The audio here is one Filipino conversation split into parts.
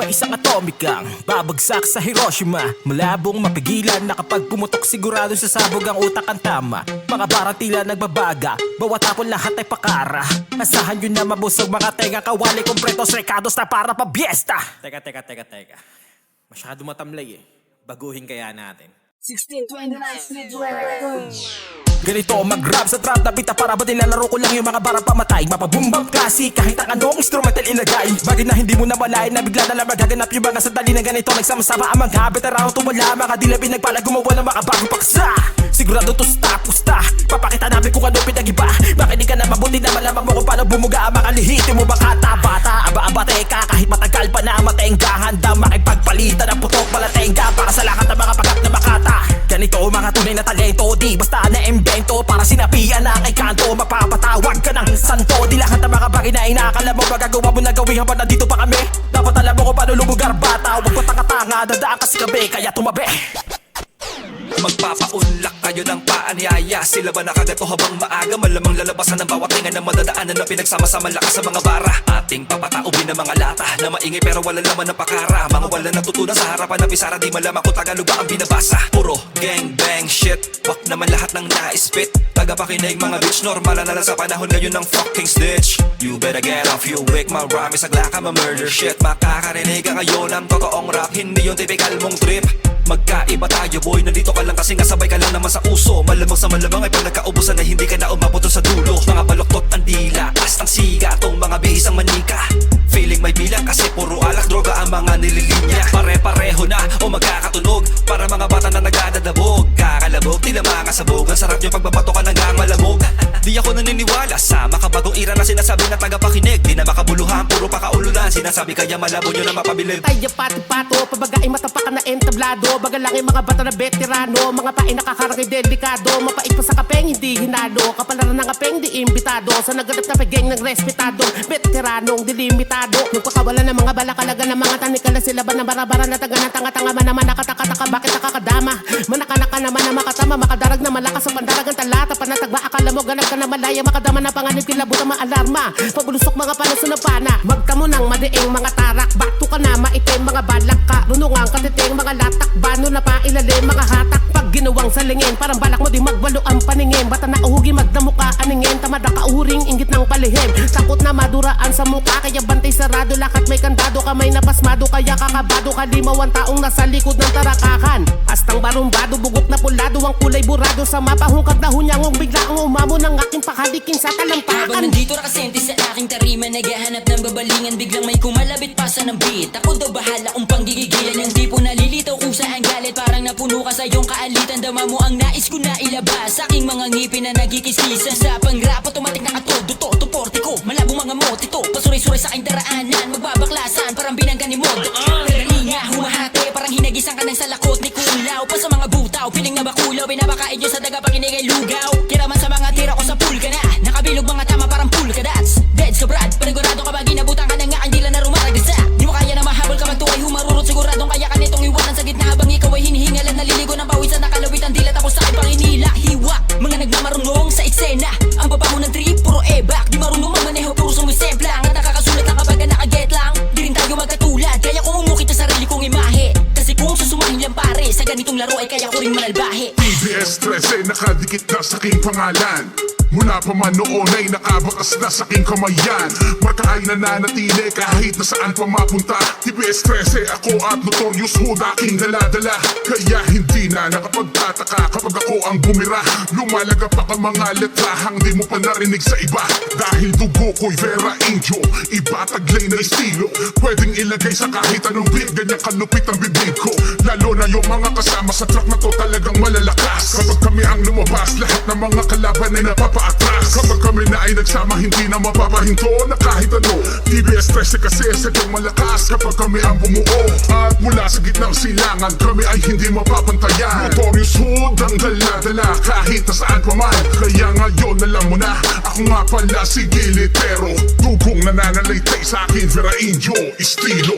pa isang atomikang babagsak sa Hiroshima. Malabong mapigilan na kapag pumutok sigurado sa sabog ang utak ang tama. Mga bara tila nagbabaga, bawat tapon lahat ay pakara. Asahan yun na mabusog mga tenga, kawali kompletos rekados na para pa biesta. Teka. Masyado matamlay eh. Baguhin kaya natin. 1629 Speedway. Ganito mag-rap sa trap na bita para ba nilalaro ko lang yung mga bara pamatay. Mapabumbang klase kahit ang anong instrumental ilagay. Bagay na hindi mo na malayan na bigla na lang magaganap yung mga sandali na ganito. Nagsama-sama ang mga veterano tumala, mga dila pinagpala gumawa ng mga bagong paksa. Sigurado to pusta, papakita namin kung ano pinag-iba. Makinig ka na mabuti na malamang mo kung paano bumuga ang mga lihiti mo baka bata. Aba-aba teka kahit matagal pa na matengga, handa makipagpalitan ang putok palatenga para sa lahat ng mga pagat na makata. Ganito mga tunay na talento, di basta na-invento para sinabihan na kay kanto. Mapapatawag ka ng santo, di lahat ng mga bagay na inakala mo magagawa mo na gawin habang nandito pa kami. Dapat alam mo kung paano lumugar bata, huwag patanga-tanga, dadaan kasi kami kaya tumabi. Magpapaunlak kayo ng paanyaya. Sila ba nakagato habang maaga? Malamang lalabasan ng bawat tinga ng madadaanan na pinagsama-sama lakas sa mga bara. Ating papataubin ng mga lata na maingay pero wala laman ng pakara. Mga wala natutunan sa harapan ng pisara, di malaman kung Tagalog ba ang binabasa. Puro gang bang shit, wak naman lahat ng naispit. Tagapakinig mga bitch, normal na lang sa panahon ngayon ng fucking snitch. You better get off your wick, my rhyme is sagla ka ma-murder shit. Makakarinig ka ngayon ng totoong rap, hindi yung typical mong trip. Magkaiba tayo boy, nandito ka lang kasi ngasabay ka lang naman sa uso. Malamang sa malamang ay pag nagkaubusan na hindi ka na umabot sa dulo. Mga baloktot ang dila, astang siga tong mga bihis ang manika. Feeling may bilang kasi puro alak, droga ang mga nililinya. Pare-pareho na o magkakatunog para mga bata na nagdadabog. Kakalabog, tila mga sabog, ang sarap yung pagbabato ka ng malamog. Di ako naniniwala sa makabagong ira na sinasabi ng tagapakinig. Di na makabuluhan, puro pakaululan. Sinasabi kaya malabo nyo na mapabilib. Tayo pati-pato, pabagay matapakan na entablado. Bagal lang yung mga bata na veterano, mga pain nakakarangay delikado. Mapait pa sa kapeng, hindi hinalo. Kapalaran ng kapeng, di imbitado. Sa naganap na pageng ng respetado, veteranong dilimitado. Nagpakawala ng mga balakalaga ng mga tanikala. Sila ba na barabara na taga ng tanga-tanga man naman nakataka-taka, bakit nakakadama? Manakanaka naman na makatama, makadarag na malakas sa pandarag ang talata. Panatagba akala mo, ganap ka na malaya, makadama na panganib, kilabot ang maalarma. Pabulusok mga panaso ng pana, magtamo ng madiing mga tarak. Bato ka na, maitim mga balak ka. Runungang katiting mga latak, bano na pa ilalim mga hatak. Pag ginawang salingin, parang balak mo di magwalo ang paningin. Bata na uhugi, magdamo ka aningin. Tamad ka uhuring, inggit ng palihim. Takot na maduraan sa muka, kaya bantay sarado. Lakat may kandado, kamay na pasmado, kaya kakabado. Kalimaw ang taong nasa likod ng tarakakan. Astang barumbado, bugot na pulado, ang kulay burado sa mapa. Hungkag na hunyangong biglaang umamo ng aking pakaliking sa talampakan. Habang nandito nakasente sa aking tarima, naghahanap ng babalingan, biglang may kumalabit pasa ng beat. Ako daw bahala kung panggigigilan, hindi po nalilitaw kung saan galit. Parang napuno ka sa iyong kaalitan, dama mo ang nais ko na ilabas. Sa aking mga ngipin na nagkikisisan sa pangrap, automatic na katodo to, tuporte ko. Malabong mga motito, pasuray-suray sa aking daraanan. Magbabaklasan, parang binangga ni Mod. Kadali nga, humahati, parang hinagisan ka ng salakot ni Kulaw. Pa sa mga butaw, piling na bakulaw, binabakain nyo sa daga pakinig ay lugaw. Kiraman sa mga tira ko sa pool ka na, nakabilog mga tama parang pool ka dats. Deads ka brad, panigurado ka ba ginabutan ka na nga, hindi lang na rumaragisa. Di mo kaya na mahabol ka magtuway, humarurot siguradong kaya ka nitong iwanan sa gitna habang ikaw ay hinihingalan. Naliligo ng pawisan, nakalawitan dila tapos sa aking panginila. Hiwa, mga nagmamarunong sa eksena, ang babaho ng trip, puro ebak. Di marunong mamaneho, puro sumisempla. Ang nakakasulat lang kapag nakaget lang, di rin tayo magkatulad. Kaya kung umukit sa sarili kong imahe, kasi kung susumahin lang pare, sa ganitong laro ay kaya ko rin manalbahe. TBS 13 nakadikit na sa aking pangalan. Mula pa man noon ay nakabakas na sa aking kamayan. Marka ay nananatili kahit na saan pa mapunta. TBS 13 ako at Notorious Hood aking daladala. Kaya hindi na nakapagtataka kapag ako ang bumira. Lumalagap pa ka mga letrahang di mo pa narinig sa iba. Dahil dugo ko'y Vera Indio, iba taglay na estilo. Pwedeng ilagay sa kahit anong beat, ganyan kalupit ang bibig ko. Lalo na yung mga kasama sa track na to talagang malalakas. Kapag kami ang lumabas, lahat ng mga kalaban ay napapaatras. Kapag kami na ay nagsama, hindi na mapapahinto na kahit ano. TBS 13 kasi sadyang malakas kapag kami ang bumuo. At mula sa gitnang silangan, kami ay hindi mapapantayan. Notorious Hood ang dala-dala kahit na saan pa man. Kaya ngayon alam mo na, ako nga pala si Gilitero. Dugong nananalaytay sa akin, Vera Indio, estilo.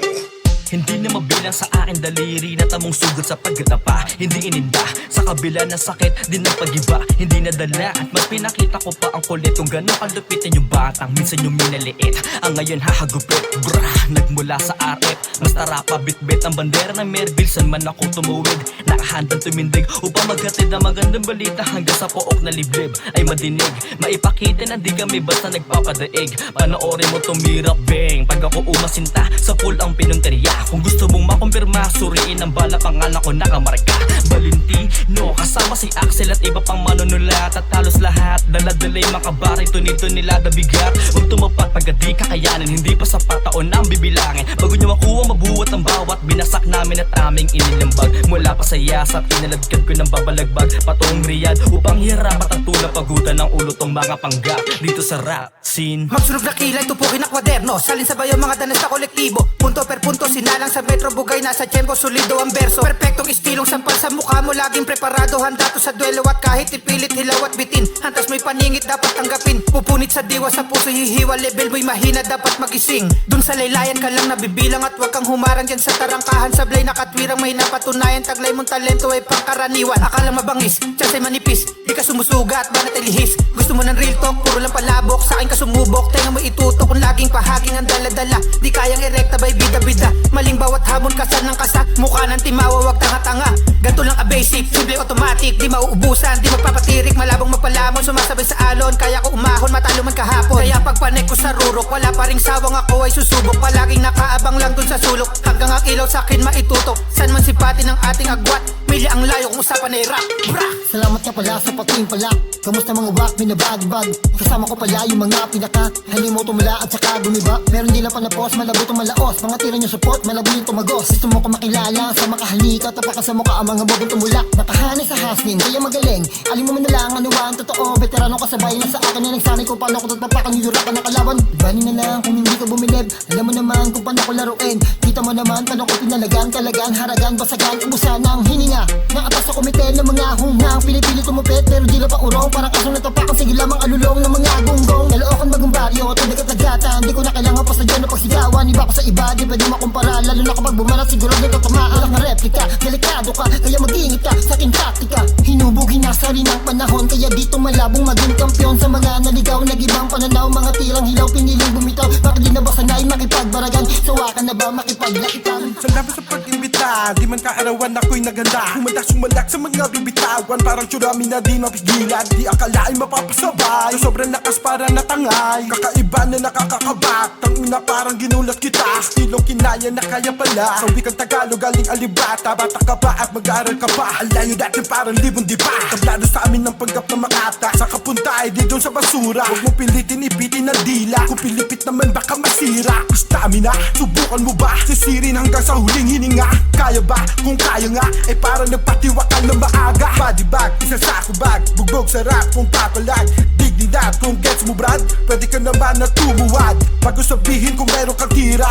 Hindi na mabilang sa akin daliri na tamong sugat sa pagkatapa. Hindi ininda sa kabila ng sakit, din ng pag-iba. Hindi nadala at mas pinakita ko pa ang kulit kung gano'n kalupitin yung batang minsan yung minaliit. Ang ngayon hahagupit, bra, nagmula sa RF. Mas tara pa bitbit ang bandera ng Merville. San man ako tumuwid, nakahandang tumindig upang maghatid ang magandang balita hanggang sa pook na liblib ay madinig. Maipakita na di kami basta nagpapadaig. Panoorin mo tumirap, bang. Pag ako umasinta, sa pool ang pinunteriya. Kung gusto mong makumpirma, suriin ang bala, pangalan ko nakamarka Valentino, kasama si Axel at iba pang manunulat. At halos lahat, daladalay makabari, tunito nila dabigat. Huwag tumapat pag di kakayanin, hindi pa sapat taon ang bibilangin. Bago nyo makuha mabuhat ang bawat binasak namin at aming inilambag. Mula pa sa yasap, inaladkad ko ng babalagbag patong Riyadh upang hirap at ang tula pagutan ng ulo tong mga panggap dito sa rap scene. Magsunog na kilay, tupukin na kwaderno, salin sa bayo mga danas na kolektibo. Punto per punto, sinalang sa metro, bugay nasa tiyempo, solido ang berso. Perpektong istilong sampal sa mukha mo, laging preparado, handa to sa duelo. At kahit ipilit, hilaw at bitin, hantas mo'y paningit, dapat tanggapin. Pupunit sa diwa, sa puso hihiwa, level mo'y mahina, dapat magising. Dun sa laylayan ka lang nabibilang at wag kang humarang dyan sa tarangkahan. Sablay na katwirang may napatunayan, taglay mong talento ay pangkaraniwan. Akala mabangis, chance ay manipis, di ka sumusuga at banat ay lihis. Gusto mo ng real talk, puro lang palabok, sa akin ka sumubok, tenga mo itutok kung laging pahaging ang daladala. Di kayang erekta ba'y bida-bida, maling bawat hamon kasa ng kasa. Mukha ng timawa, wag tanga-tanga, ganto lang ka-basic, simple automatic. Di mauubusan, di magpapatirik, malabong magpalamon, sumasabay sa alon. Kaya ko umahon, matalo man kahapon. Kaya pagpanek ko sa rurok, wala pa ring sawang, ako ay susubok. Palaging nakaabang lang dun sa sulok, hanggang ang ilaw sa'kin maitutok. San man sipati ng ating agwat, mili ang layo kung usapan ay rap, bra. Salamat ka pala sa pating pala. Kamusta mga wak, minabagbag. Kasama ko pala yung mga pinaka halimaw tumula at saka gumiba. Meron din lang panapos, malabo itong malaos. Mga tira nyo support, malabo yung tumagos. Gusto mo ko makilala, sa makahalika, tapakan sa mukha ang mga mobile tumula. Nakahanay sa hustling, kaya magaling. Alim mo man na lang, ano ba ang totoo? Veterano kasabay na sa akin na nagsanay kung paano ko tatpapakan yung yurakan ng kalaban. Bali na lang kung hindi ka bumilib, alam mo naman kung paano ko laruin. Kita mo naman paano ko pinalagan, kalagan, haragan, basagan, ubusan ng hininga. Nakatas sa komite ng mga hunghang, pili-pili tumupit pero di lang pa urong. Parang kasong natapakan, sige lamang alulong ng mga gunggong. Nalookan bagong baryo, talagat-tagatan, di ko na kailangan pa sa dyan o pagsigawan. Iba pa sa iba, di pwede makumpara, lalo na kapag bumalat siguro dito tamaan. Lang na replika, delikado ka, kaya mag-iingit ka sa aking taktika. Hinubog, hinasari ng panahon, kaya dito malabong maging kampiyon. Sa mga naligaw, nag-ibang pananaw, mga tirang hilaw, piniling bumitaw. Bakit di na ba sanay makipagbaragan, sawa ka na ba makipaglakitan? Salamat sa pag-imbita, di man kaarawan ako'y naganda. Sumalak sa mga bibitawan, parang tsunami na di mapigilan. Di akalain mapapasabay, sa sobrang lakas para natangay. Kakaiba na nakakakabak, tangina parang ginulat kita. Estilong kinaya na kaya pala, sa wikang Tagalog galing alibata. Bata ka ba at mag-aaral ka pa, alayo dati parang libon di pa. Tablado sa amin ng panggap na makata, sa kapunta ay di doon sa basura. Huwag mo pilitin ipitin ng dila, kung pilipit naman baka masira. Stamina, subukan mo ba? Sisirin hanggang sa huling hininga. Kaya ba? Kung kaya nga, ay parang nagpatiwakal ng maaga. Body bag, isa sa bag, bugbog sa rap kung papalag. Dignidad kung gets mo brad, pwede ka naman na tumuwad. Bago sabihin kung meron kang tira,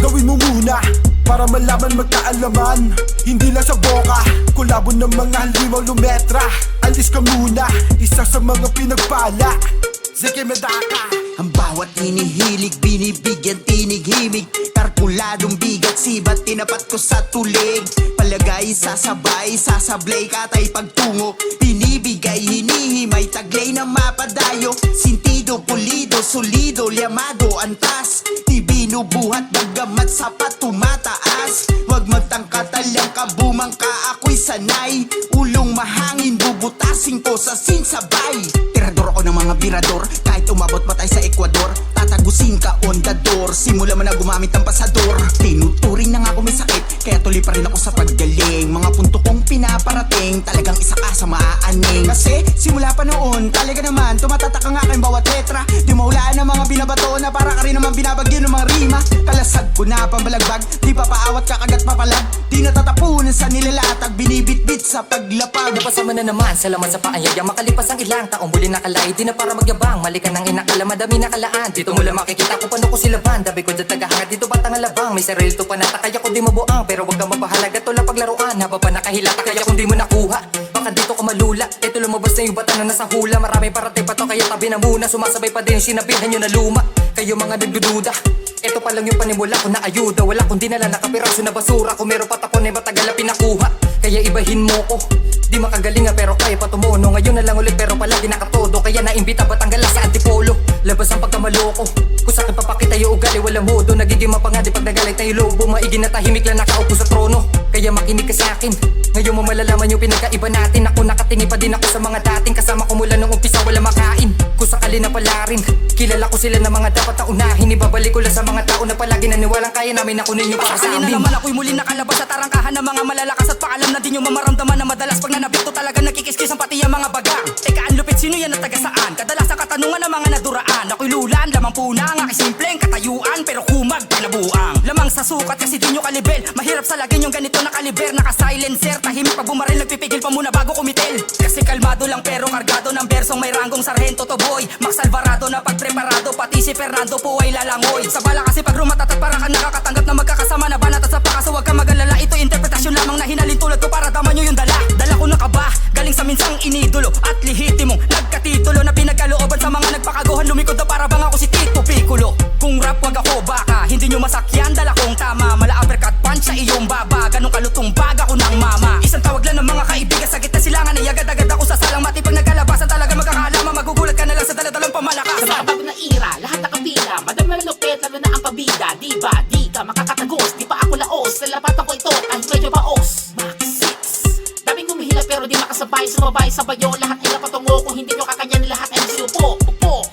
gawin mo muna para malaman magkaalaman. Hindi lang sa boka, kulabo ng mga halimaw lumetra. Alis ka muna, isa sa mga pinagpala. Sige medaka. Ang bawat hinihilig, binibigyan tinig-himig. Karkuladong bigat, sibat, tinapat ko sa tulig. Palagay, sasabay, sasablay, katay pagtungo. Binibigay, hinihimay, taglay na mapadayo. Sintido, pulido, solido, liamado, antas. Di binubuhat, bagamat sapat, tumataas. Huwag magtangkatalang kabumang ka, ako'y sanay. Ulong mahangin, bubutasin ko sa sinsabay. Tirador ako ng mga birador, kahit umabot pa tayo sa Ecuador. Tatagusin ka on the door, simula mo na gumamit ng pasador. Tinuturing na nga ako may sakit, kaya tuloy pa rin ako sa paggaling. Mga punto kong pinaparating, talagang isa ka sa maaaning. Kasi simula pa noon, talaga naman tumatatak ang aking bawat letra. Di mahulaan ng mga binabato na para ka rin naman binabagyo ng mga rima. Kalasag ko na pambalagbag, di pa paawat kakagat papalag. Di natatapunan sa nilalatag, binibitbit sa paglapag. Napasama na naman, salamat sa paanyaya. Makalipas ang ilang taong muli nakalay, di na para magyabang. Malikan ng inakala, madami nakalaan. Dito mo lang makikita kung paano ko sila ban. Dabi ko dyan tagahanga, dito ba tangalabang. May sarili to panata, kaya kung di mabuang. Pero wag kang mapahalaga, to lang paglaruan. Haba pa nakahilata, kaya kung di mo nakuha, baka dito ka malula. Ito lumabas na yung bata na nasa hula. Maraming parating pa to kaya tabi na muna. Sumasabay pa din yung sinabihan nyo na luma. Kayo mga nagdududa, ito pa lang yung panimula ko na ayuda. Wala kung dinala nakapiraso na basura. Kung meron pa tapon ay matagal na pinakuha. Kaya ibahin mo ko, di makagalinga pero kaya pa tumuno. Ngayon na lang ulit pero palagi nakatodo. Kaya naimbita Batanggala sa antipolo. Labas ang pagkamaloko, kung sa'kin papakita yung ugali walang modo. Nagiging mapangadi pag nagalit na yung lobo. Maigi na tahimik lang nakaupo sa trono. Kaya makinig ka sa'kin, ngayon mo malalaman yung pinagkaiba natin. Ako nakatingi pa din ako sa mga dating kasama ko mula nung umpisa wala makain. Kung sakali na pala rin, kilala ko sila na mga dapat na unahin. Ibabalik ko lang sa mga tao na palagi naniwalang kaya namin ako ninyo para sa amin. na naman ako'y muli nakalabas sa tarangkahan ng mga malalakas. At paalam na din yung mamaramdaman na madalas pag nanabito talaga nakikiskis ang pati ang mga bagang. Teka, ang lupit, sino yan at taga saan? Kadalas sa katanungan ng mga naduraan. Ako'y lulan, lamang puna, ang aking simpleng katayuan. Pero kumag, pinabuang lamang sa sukat kasi di nyo kalibel. Mahirap sa lagin yung ganito na kaliber. Naka-silencer, tahimik pag bumaril, nagpipigil pa muna bago kumitil. Kasi kalmado lang pero kargado ng bersong may ranggong sarhento to boy. Max Alvarado na pagpreparado, pati si Fernando po ay lalangoy. Sa bala kasi pag rumatatat para ka nakakatanggap na magkakasama na banat at sa pakaso wag ka mag-alala. Ito interpretasyon lamang na hinalin tulad ko para tama nyo yung dala. Dala ko na kaba, galing sa minsang inidolo at lihitimong nagkatitulo na pinagkalooban sa mga nagpakaguhan. Lumikod na para bang ako si Tito Piccolo. Kung rap wag ako baka, hindi nyo masakyan, dala kong tama. Mala uppercut punch sa iyong baba, ganong kalutong baga ko ng mama. Isang tawag lang ng mga kaibigan sa gitna silangan ay agad-agad ako sa salang mati. Pag nagkalabasan talaga magkakalama, magugulat ka na lang sa daladalang pamalakas. Sa mga bago na ira, lahat nakapila. Madami ang lupit, lalo na ang pabida. Di ba, di ka makakatagos, di pa ako laos. Lalapatan ko ito kahit medyo baos. Max 6 daming humihila pero di makasabay. Sumabay sa bayo, lahat ay napatungo. Kung hindi nyo kakanyanin lahat ay sinupo. Upo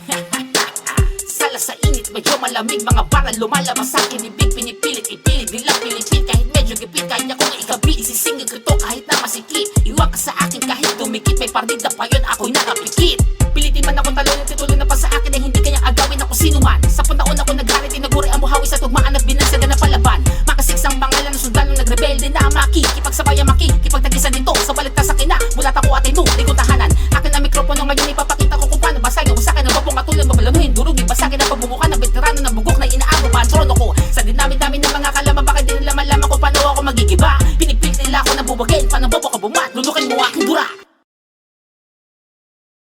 sala sa init, medyo malamig. Mga baral lumalabas sa akin. Ibig pinipilit, ipilit, nilang pilipit. Kahit medyo gipit, kahit akong ikabi. Isisingil ko ito kahit na masikip. Iwag ka sa akin kahit dumikit. May partida pa yun, ako'y nakapikit. Pilitin man ako talunin, tituloy na pa sa akin. Ay hindi kanya agawin ako sino man. Sa panahon ako naghalit, tinaguri ang buhawi sa tugmaan at binansagan na palaban. Makasiksang pangalan ng sundalo nagrebelde na makikipagsabayan, makikipagtagisan dito. Sa balik na sa kina, mulat ako at inu, likod tahanan. Akin ang mikropono ngayon, ipapakita ko kung paano basagin. Kung sa akin ang babong katulad, mabalanuhin, durugin. Basagin ang pabubukan ng veterano ng bugok na inaago pa ang trono ko. Sa dinamit-dami ng mga kalaman, bakit di nila malaman kung paano ako magigiba. Pinigpilit nila ako na bubagin, paano bobo ka bumat.